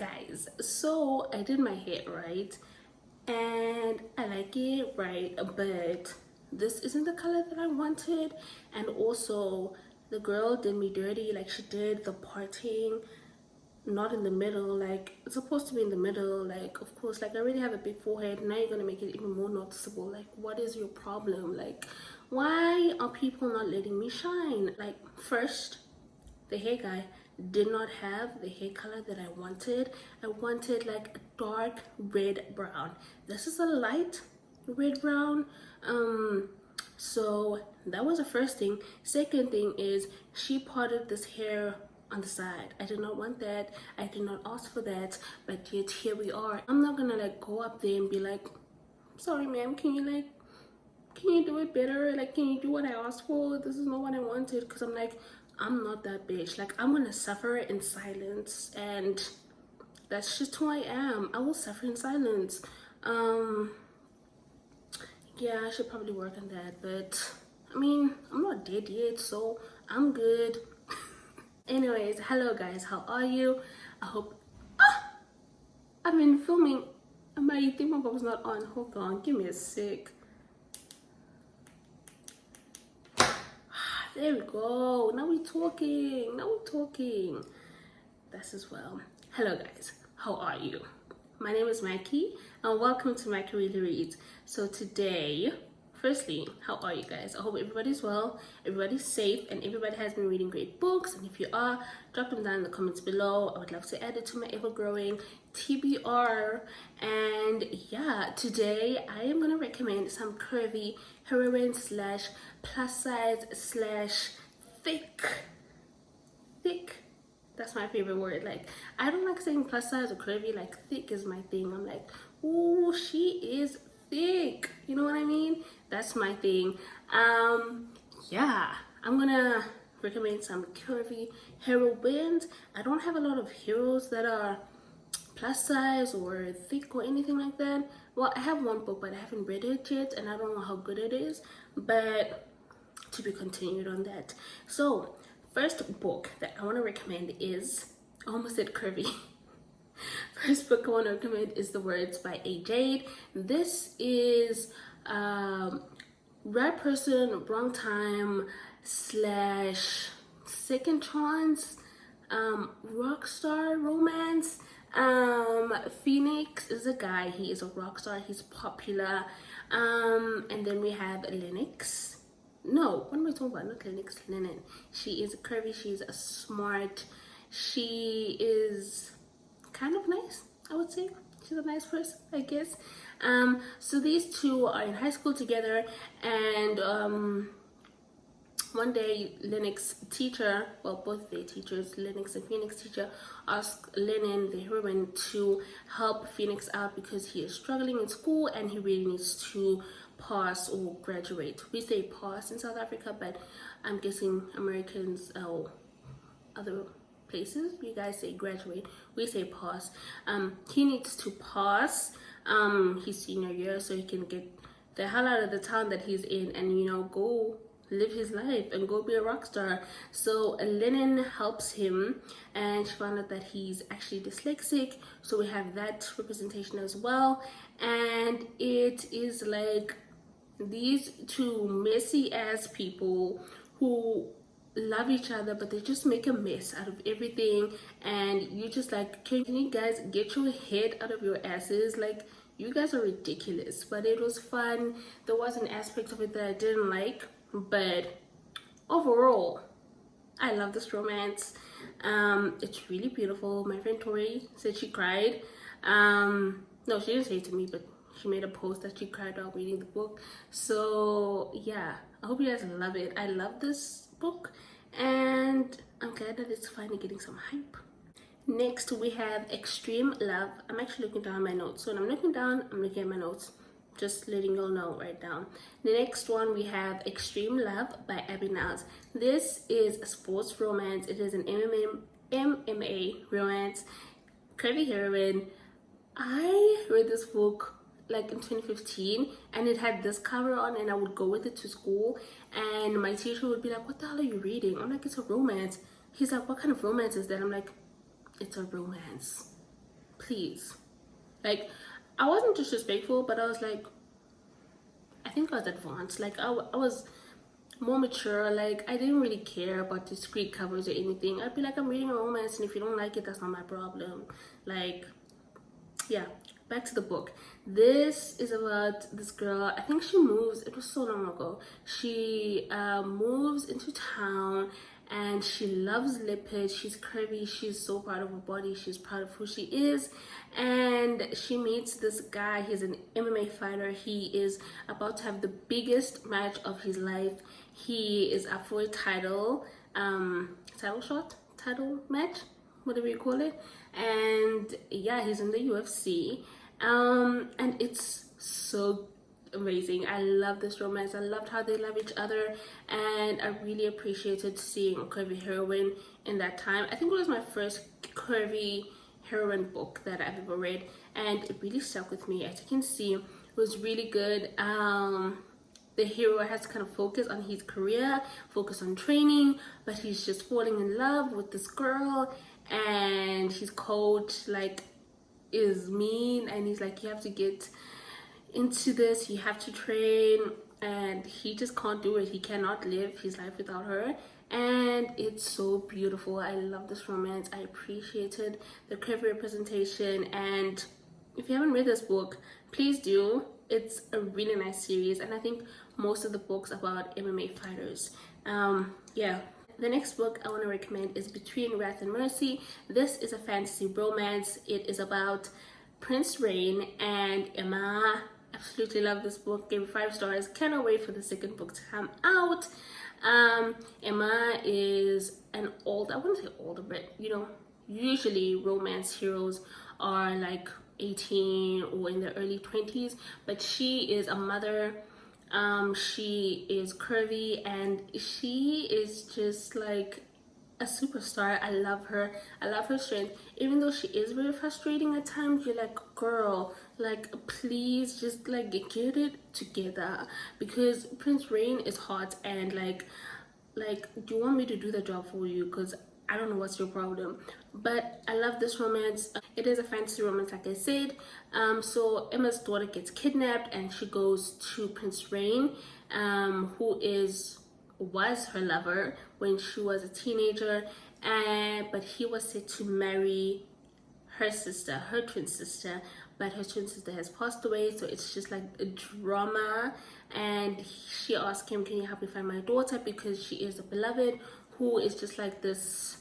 Guys, so I did my hair, right? And I like it, right? But this isn't the color that I wanted. And also, the girl did me dirty. Like, she did the parting not in the middle. Like, it's supposed to be in the middle. Like, of course, like, I already have a big forehead. Now you're gonna make it even more noticeable. Like, what is your problem? Like, why are people not letting me shine? Like, first, the hair guy did not have the hair color that I wanted. I wanted like a dark red brown. This is a light red brown. So that was the first thing. Second thing is she parted this hair on the side. I did not want that. I did not ask for that, but yet here we are. I'm not gonna like go up there and be like, sorry ma'am, can you do it better? Like, can you do what I asked for? This is not what I wanted. Because I'm like, I'm not that bitch. Like, I'm gonna suffer in silence, and that's just who I am. I will suffer in silence. Yeah, I should probably work on that, but I mean, I'm not dead yet, so I'm good. Anyways, hello guys, how are you? I hope I've been filming. My theme was not on. Hold on, give me a sec. There we go. Now we're talking. That's as well. Hello guys, how are you? My name is Mackie and welcome to Mackie Really Reads. So today, firstly, how are you guys? I hope everybody's well, everybody's safe, and everybody has been reading great books. And if you are, drop them down in the comments below. I would love to add it to my ever-growing TBR. And yeah, today I am going to recommend some curvy heroine slash plus size slash thick. That's my favorite word. Like, I don't like saying plus size or curvy. Like, thick is my thing. I'm like, oh, she is thick. You know what I mean? That's my thing. Yeah, I'm gonna recommend some curvy heroines. I don't have a lot of heroes that are plus size or thick or anything like that. Well, I have one book, but I haven't read it yet, and I don't know how good it is, but to be continued on that. So first book that I want to recommend is, I almost said curvy. First book I want to recommend is The Words by A Jade. This is right person, wrong time slash second chance rock star romance. Phoenix is a guy. He is a rock star. He's popular. And then we have Lennox. No, what am I talking about? Not Lennox, Lennon. She is curvy. She's a smart. She is kind of nice, I would say. She's a nice person, I guess. So these two are in high school together, and one day Lennox teacher, well, both their teachers, Lennox and Phoenix teacher, asked Lennon, the heroine, to help Phoenix out because he is struggling in school and he really needs to pass or graduate. We say pass in South Africa, but I'm guessing Americans or other places, you guys say graduate, we say pass. He needs to pass his senior year so he can get the hell out of the town that he's in and, you know, go live his life and go be a rock star. So Lennon helps him, and she found out that he's actually dyslexic, so we have that representation as well. And it is like these two messy ass people who love each other, but they just make a mess out of everything, and you just like, can you guys get your head out of your asses? Like, you guys are ridiculous. But it was fun. There was an aspect of it that I didn't like, but overall I love this romance. It's really beautiful. My friend Tori said she cried. No, she didn't say it to me, but she made a post that she cried while reading the book. So yeah, I hope you guys love it. I love this book, and I'm glad that it's finally getting some hype. Next we have Extreme Love. I'm actually looking down my notes, so when I'm looking down, I'm looking at my notes, just letting y'all know right down. The next one we have Extreme Love by Abby Niles. This is a sports romance. It is an MMA romance, curvy heroine. I read this book like in 2015, and it had this cover on, and I would go with it to school, and my teacher would be like, what the hell are you reading? I'm like, it's a romance. He's like, what kind of romance is that? I'm like, it's a romance. please. Like, I wasn't disrespectful, but I was like, I think I was advanced. Like, I was more mature. Like, I didn't really care about discreet covers or anything. I'd be like, I'm reading a romance, and if you don't like it, that's not my problem. Like, yeah, back to the book. This is about this girl. I think she moves, it was so long ago, she moves into town, and she loves lipids. She's curvy, she's so proud of her body, she's proud of who she is. And she meets this guy. He's an MMA fighter. He is about to have the biggest match of his life. He is up for a title match, whatever you call it. And yeah, he's in the UFC. And it's so amazing. I love this romance. I loved how they love each other, and I really appreciated seeing a curvy heroine in that time. I think it was my first curvy heroine book that I've ever read, and it really stuck with me. As you can see, it was really good. The hero has to kind of focus on his career, focus on training, but he's just falling in love with this girl, and his coach like is mean, and he's like, you have to get into this, you have to train, and he just can't do it. He cannot live his life without her, and it's so beautiful. I love this romance. I appreciated the curvy representation, and if you haven't read this book, please do. It's a really nice series, and I think most of the books about MMA fighters. Yeah. The next book I want to recommend is Between Wrath and Mercy. This is a fantasy romance. It is about Prince Rain and Emma. Absolutely love this book. Gave it 5 stars. Cannot wait for the second book to come out. Emma is an old, I wouldn't say older, but you know, usually romance heroes are like 18 or in their early 20s, but she is a mother. She is curvy, and she is just like a superstar. I love her. I love her strength. Even though she is very frustrating at times, you're like, girl, like, please just like get it together, because Prince Rain is hot, and like do you want me to do the job for you? Because I don't know what's your problem. But I love this romance. It is a fantasy romance, like I said. So Emma's daughter gets kidnapped, and she goes to Prince Rain, who was her lover when she was a teenager, but he was set to marry her sister, her twin sister, but her twin sister has passed away, so it's just like a drama. And she asked him, can you help me find my daughter, because she is a beloved, who is just like this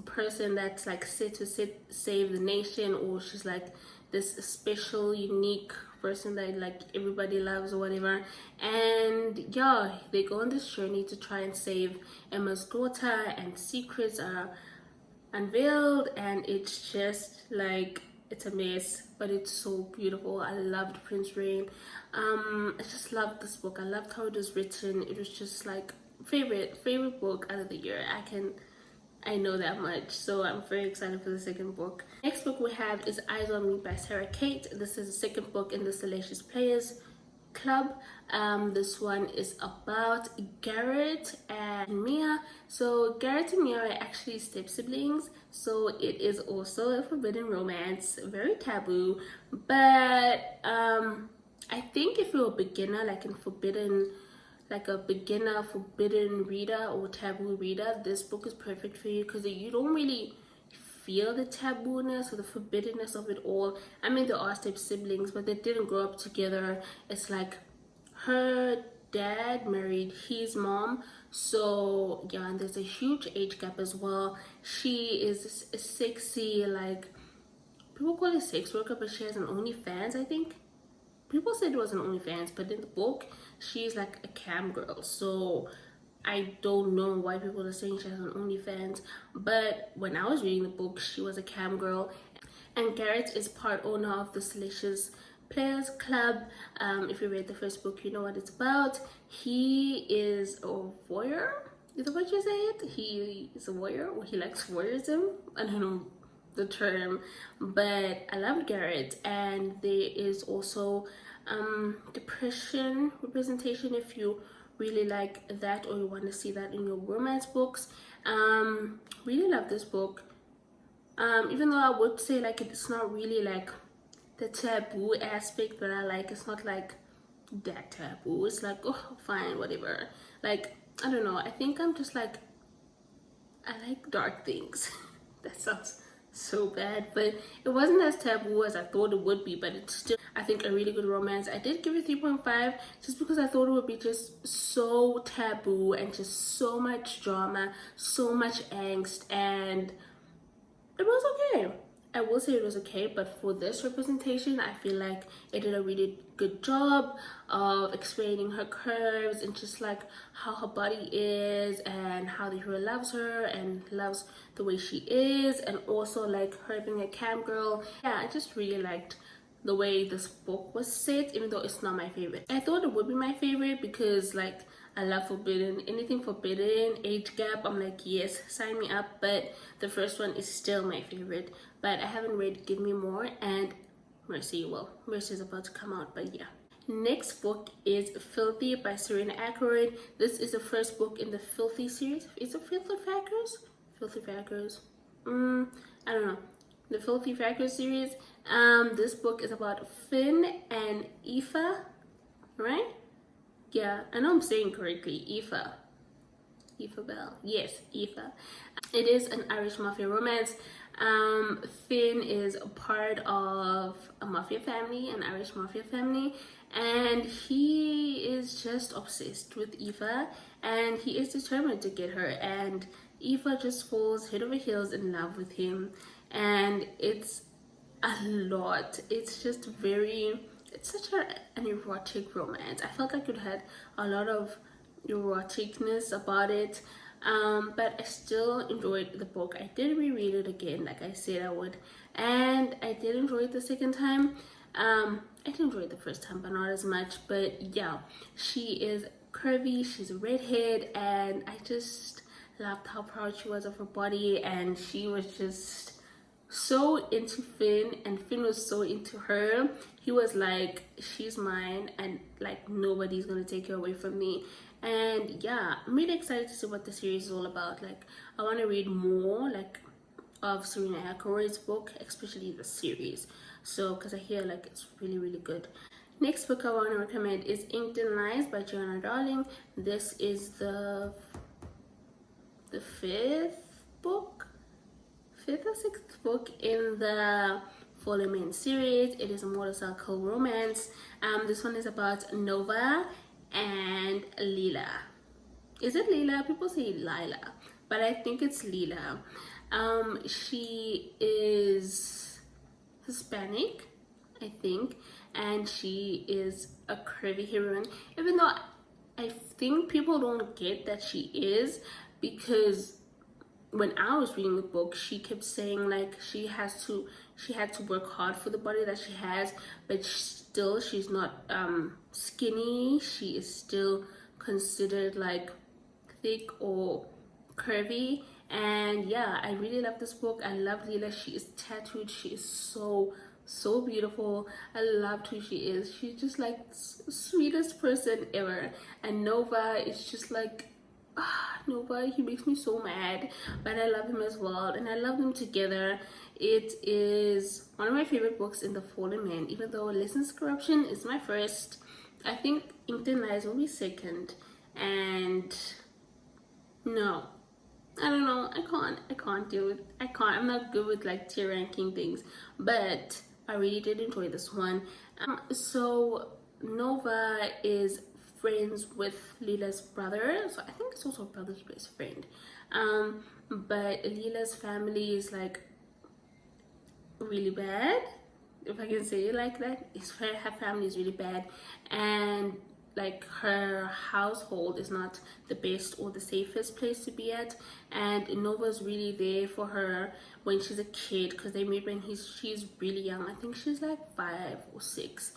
person that's like set to save the nation, or she's like this special, unique person that like everybody loves or whatever. And yeah, they go on this journey to try and save Emma's daughter, and secrets are unveiled, and it's just like, it's a mess, but it's so beautiful. I loved Prince Rain. I just loved this book. I loved how it was written. It was just like favorite book out of the year. I know that much, so I'm very excited for the second book. Next book we have is Eyes on Me by Cate. This is the second book in the Salacious Players Club. This one is about Garrett and Mia. So Garrett and Mia are actually step siblings, so it is also a forbidden romance, very taboo. But I think if you're a beginner, like in forbidden, like a beginner forbidden reader or taboo reader, this book is perfect for you, because you don't really feel the tabooness or the forbiddenness of it all. I mean, there are step siblings, but they didn't grow up together. It's like her dad married his mom, so yeah, and there's a huge age gap as well. She is a sexy, like, people call it sex worker, but she has an OnlyFans, I think. People said it was an OnlyFans, but in the book, she's like a cam girl. So I don't know why people are saying she has an OnlyFans. But when I was reading the book, she was a cam girl. And Garrett is part owner of the Salacious Players Club. If you read the first book, you know what it's about. He is a voyeur. Is that what you say it? He is a voyeur, or he likes voyeurism. I don't know the term, but I love Garrett. And there is also depression representation, if you really like that, or you want to see that in your romance books. Really love this book. Even though I would say like it's not really like the taboo aspect that I like. It's not like that taboo. It's like, oh, fine, whatever. Like, I don't know. I think I'm just like, I like dark things. That sounds so bad, but it wasn't as taboo as I thought it would be. But it's still, I think, a really good romance. I did give it 3.5 just because I thought it would be just so taboo and just so much drama, so much angst, and it was okay. I will say it was okay, but for this representation, I feel like it did a really good job of explaining her curves and just like how her body is and how the hero loves her and loves the way she is, and also like her being a cam girl. Yeah, I just really liked the way this book was set, even though it's not my favorite. I thought it would be my favorite because like I love forbidden, anything forbidden, age gap, I'm like, yes, sign me up. But the first one is still my favorite. But I haven't read Give Me More and Mercy. Well, Mercy is about to come out, but yeah. Next book is Filthy by Serena Akeroyd. This is the first book in the Filthy series. Is it Filthy Factors? Filthy Factors. I don't know. The Filthy Factors series. This book is about Finn and Aoife, right? Yeah, I know I'm saying correctly. Aoife. Aoife Bell. Yes, Aoife. It is an Irish mafia romance. Finn is a part of a mafia family, an Irish mafia family, and he is just obsessed with Aoife, and he is determined to get her, and Aoife just falls head over heels in love with him, and it's a lot. It's just very, it's such an erotic romance. I felt like it had a lot of eroticness about it, but I still enjoyed the book. I did reread it again, like I said I would, and I did enjoy it the second time. I did enjoy it the first time, but not as much. But yeah, she is curvy, she's a redhead, and I just loved how proud she was of her body, and she was just so into Finn, and Finn was so into her. He was like, she's mine, and like nobody's gonna take her away from me. And yeah, I'm really excited to see what the series is all about. Like, I want to read more like of Serena Akeroyd's book, especially the series. So, because I hear like it's really, really good. Next book I want to recommend is Inked in Lies by Giana Darling. This is the fifth or sixth book in the Fallen Men series. It is a motorcycle romance. This one is about Nova and Lila. Is it Lila? People say Lila, but I think it's Lila. She is Hispanic, I think, and she is a curvy heroine. Even though I think people don't get that she is, because when I was reading the book, she kept saying like she had to work hard for the body that she has, but still she's not skinny. She is still considered like thick or curvy. And yeah, I really love this book. I love Lila. She is tattooed. She is so beautiful. I loved who she is. She's just like sweetest person ever. And Nova is just like, Nova, he makes me so mad, but I love him as well, and I love them together. It is one of my favorite books in the Fallen Men, even though Lessons Corruption is my first. I think Inked in Lies will be second, and no, I don't know, I can't do it. I'm not good with like tier ranking things, but I really did enjoy this one. So Nova is friends with Lila's brother, so I think it's also a brother's best friend. But Lila's family is like really bad, if I can say it like that. Her family is really bad, and like her household is not the best or the safest place to be at, and Nova's really there for her when she's a kid, because they meet when she's really young. I think she's like 5 or 6.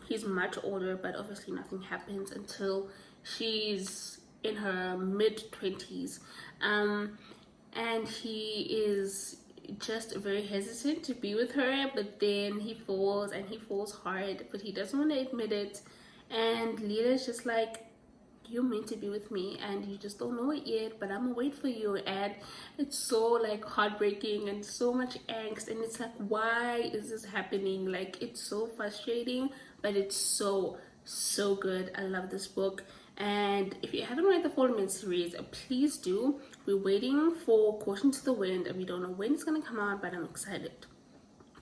He's much older, but obviously nothing happens until she's in her mid-20s, and he is just very hesitant to be with her, but then he falls, and he falls hard, but he doesn't want to admit it. And Lila's just like, you're meant to be with me and you just don't know it yet, but I'm gonna wait for you. And it's so like heartbreaking and so much angst, and it's like, why is this happening? Like, it's so frustrating, but it's so good. I love this book. And if you haven't read the Fallen Men series, please do. We're waiting for Caution to the Wind, and we don't know when it's gonna come out, but I'm excited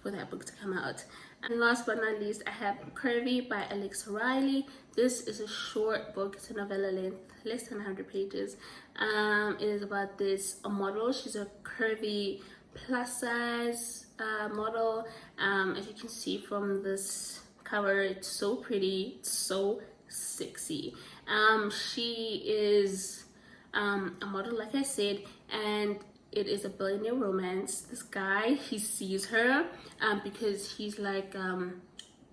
for that book to come out. And last but not least, I have Curvy by Alexa Riley. This is a short book. It's a novella length, less than 100 pages. It is about this model. She's a curvy plus size model. As you can see from this cover, it's so pretty, it's so sexy. She is a model, like I said, and it is a billionaire romance. This guy, he sees her because he's like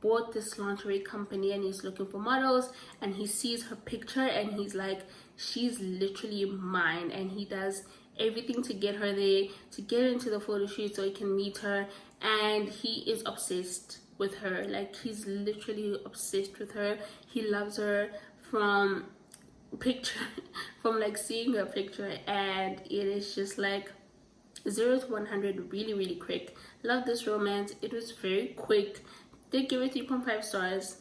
bought this lingerie company and he's looking for models, and he sees her picture and he's like, she's literally mine. And he does everything to get her there, to get into the photo shoot so he can meet her. And he is obsessed with her. Like, he's literally obsessed with her. He loves her from from like seeing her picture, and it is just like 0 to 100 really quick. Love this romance. It was very quick. Did give it 3.5 stars.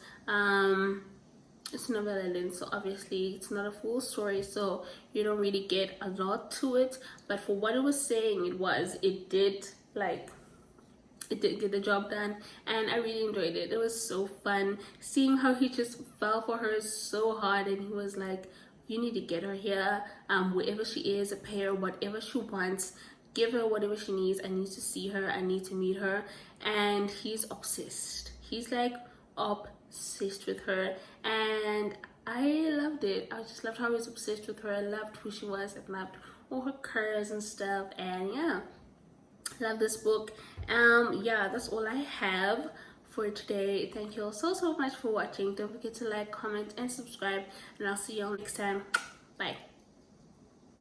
It's a novella length, so obviously it's not a full story, so you don't really get a lot to it, but for what it was saying, it did get the job done, and I really enjoyed it. It was so fun seeing how he just fell for her so hard, and he was like, you need to get her here, wherever she is, pay her whatever she wants, give her whatever she needs. I need to see her, I need to meet her. And he's obsessed. He's like obsessed with her, and I loved it. I just loved how he was obsessed with her. I loved who she was. I loved all her curves and stuff, and yeah, love this book. Yeah, that's all I have for today. Thank you all so much for watching. Don't forget to like, comment, and subscribe, and I'll see you all next time. Bye.